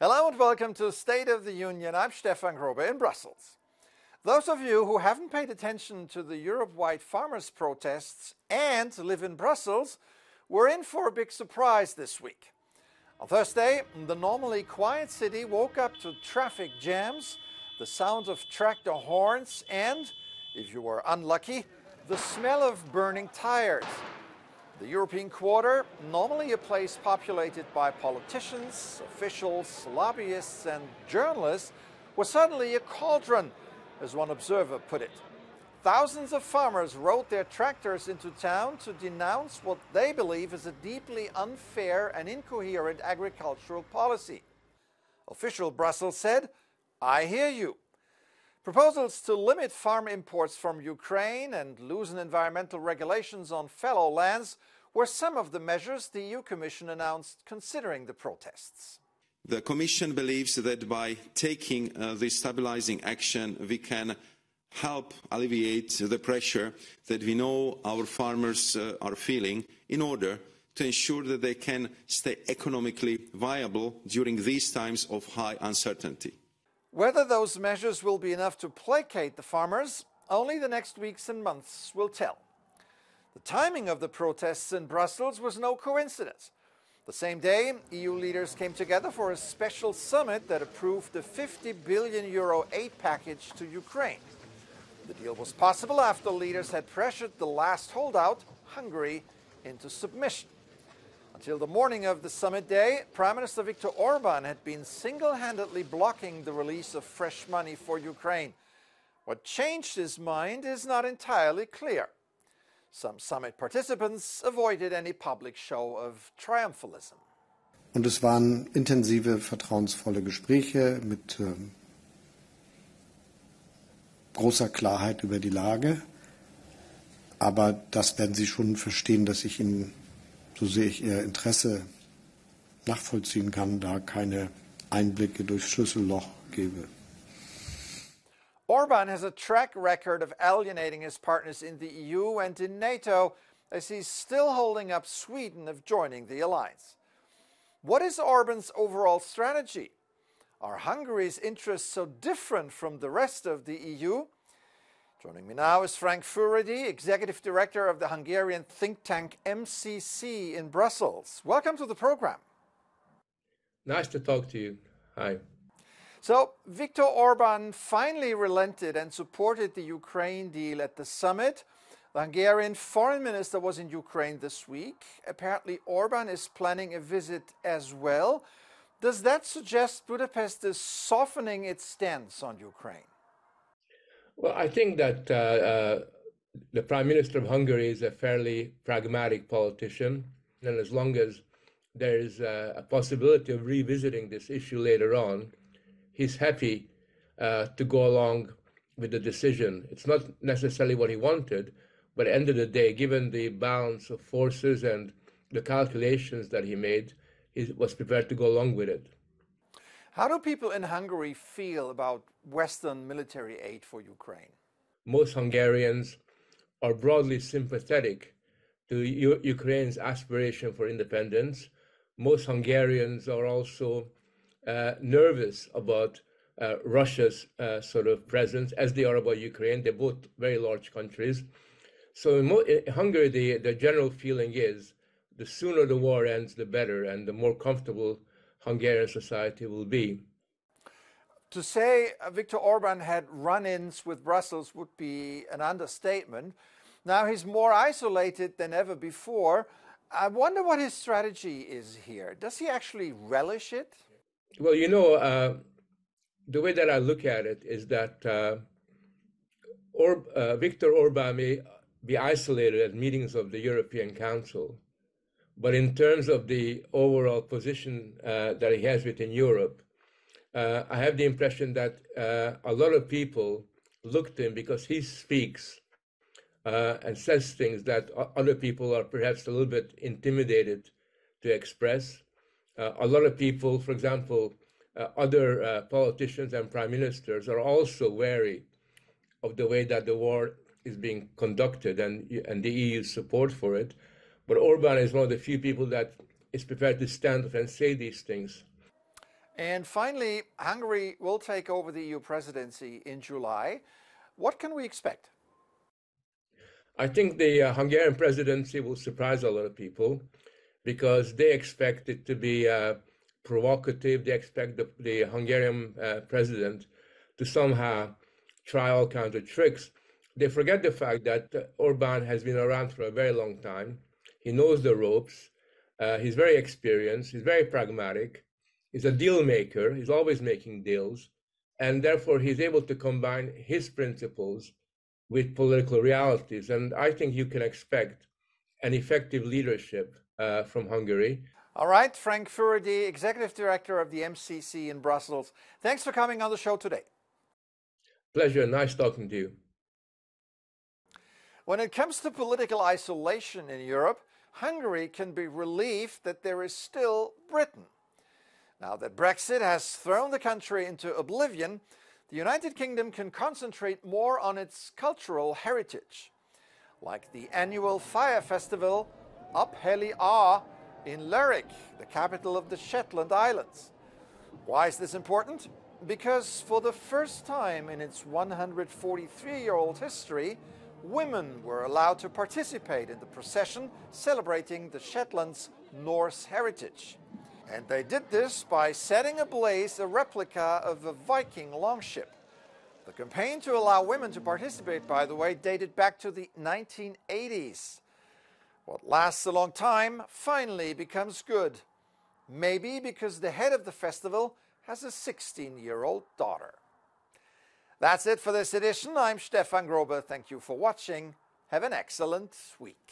Hello and welcome to State of the Union. I'm Stefan Grobe in Brussels. Those of you who haven't paid attention to the Europe-wide farmers' protests and live in Brussels were in for a big surprise this week. On Thursday, the normally quiet city woke up to traffic jams, the sound of tractor horns and, if you were unlucky, the smell of burning tires. The European Quarter, normally a place populated by politicians, officials, lobbyists and journalists, was suddenly a cauldron, as one observer put it. Thousands of farmers rode their tractors into town to denounce what they believe is a deeply unfair and incoherent agricultural policy. Official Brussels said, "I hear you." Proposals to limit farm imports from Ukraine and loosen environmental regulations on fallow lands were some of the measures the EU Commission announced considering the protests. The Commission believes that by taking this stabilizing action, we can help alleviate the pressure that we know our farmers are feeling in order to ensure that they can stay economically viable during these times of high uncertainty. Whether those measures will be enough to placate the farmers, only the next weeks and months will tell. The timing of the protests in Brussels was no coincidence. The same day, EU leaders came together for a special summit that approved the €50 billion aid package to Ukraine. The deal was possible after leaders had pressured the last holdout, Hungary, into submission. Until the morning of the summit day, Prime Minister Viktor Orban had been single-handedly blocking the release of fresh money for Ukraine. What changed his mind is not entirely clear. Some summit participants avoided any public show of triumphalism. Und es waren intensive, vertrauensvolle Gespräche mit großer Klarheit über die Lage. Aber das werden Sie schon verstehen, dass ich Ihnen, so sehe ich Ihr Interesse, nachvollziehen kann, da keine Einblicke durchs Schlüsselloch gebe. Orban has a track record of alienating his partners in the EU and in NATO, as he's still holding up Sweden of joining the alliance. What is Orban's overall strategy? Are Hungary's interests so different from the rest of the EU? Joining me now is Frank Furedi, Executive Director of the Hungarian think tank MCC in Brussels. Welcome to the program. Nice to talk to you. Hi. So, Viktor Orban finally relented and supported the Ukraine deal at the summit. The Hungarian foreign minister was in Ukraine this week. Apparently, Orban is planning a visit as well. Does that suggest Budapest is softening its stance on Ukraine? Well, I think that the Prime Minister of Hungary is a fairly pragmatic politician. And as long as there is a possibility of revisiting this issue later on, he's happy to go along with the decision. It's not necessarily what he wanted, but at the end of the day, given the balance of forces and the calculations that he made, he was prepared to go along with it. How do people in Hungary feel about Western military aid for Ukraine? Most Hungarians are broadly sympathetic to Ukraine's aspiration for independence. Most Hungarians are also nervous about Russia's sort of presence, as they are about Ukraine. They're both very large countries. So in Hungary, the general feeling is the sooner the war ends, the better, and the more comfortable Hungarian society will be. To say Viktor Orban had run-ins with Brussels would be an understatement. Now he's more isolated than ever before. I wonder what his strategy is here. Does he actually relish it? Well, you know, the way that I look at it is that Viktor Orban may be isolated at meetings of the European Council, but in terms of the overall position that he has within Europe, I have the impression that a lot of people look to him because he speaks and says things that other people are perhaps a little bit intimidated to express. A lot of people, for example, other politicians and prime ministers are also wary of the way that the war is being conducted and the EU's support for it. But Orban is one of the few people that is prepared to stand up and say these things. And finally, Hungary will take over the EU presidency in July. What can we expect? I think the Hungarian presidency will surprise a lot of people because they expect it to be provocative. They expect the Hungarian president to somehow try all kinds of tricks. They forget the fact that Orban has been around for a very long time. He knows the ropes. He's very experienced. He's very pragmatic. He's a deal maker. He's always making deals. And therefore, he's able to combine his principles with political realities. And I think you can expect an effective leadership from Hungary. All right, Frank Furedi, Executive Director of the MCC in Brussels. Thanks for coming on the show today. Pleasure. Nice talking to you. When it comes to political isolation in Europe, Hungary can be relieved that there is still Britain. Now that Brexit has thrown the country into oblivion, the United Kingdom can concentrate more on its cultural heritage, like the annual fire festival Up Helly A in Lerwick, the capital of the Shetland Islands. Why is this important? Because for the first time in its 143-year-old history, women were allowed to participate in the procession celebrating the Shetlands' Norse heritage. And they did this by setting ablaze a replica of a Viking longship. The campaign to allow women to participate, by the way, dated back to the 1980s. What lasts a long time finally becomes good. Maybe because the head of the festival has a 16-year-old daughter. That's it for this edition. I'm Stefan Grobe. Thank you for watching. Have an excellent week.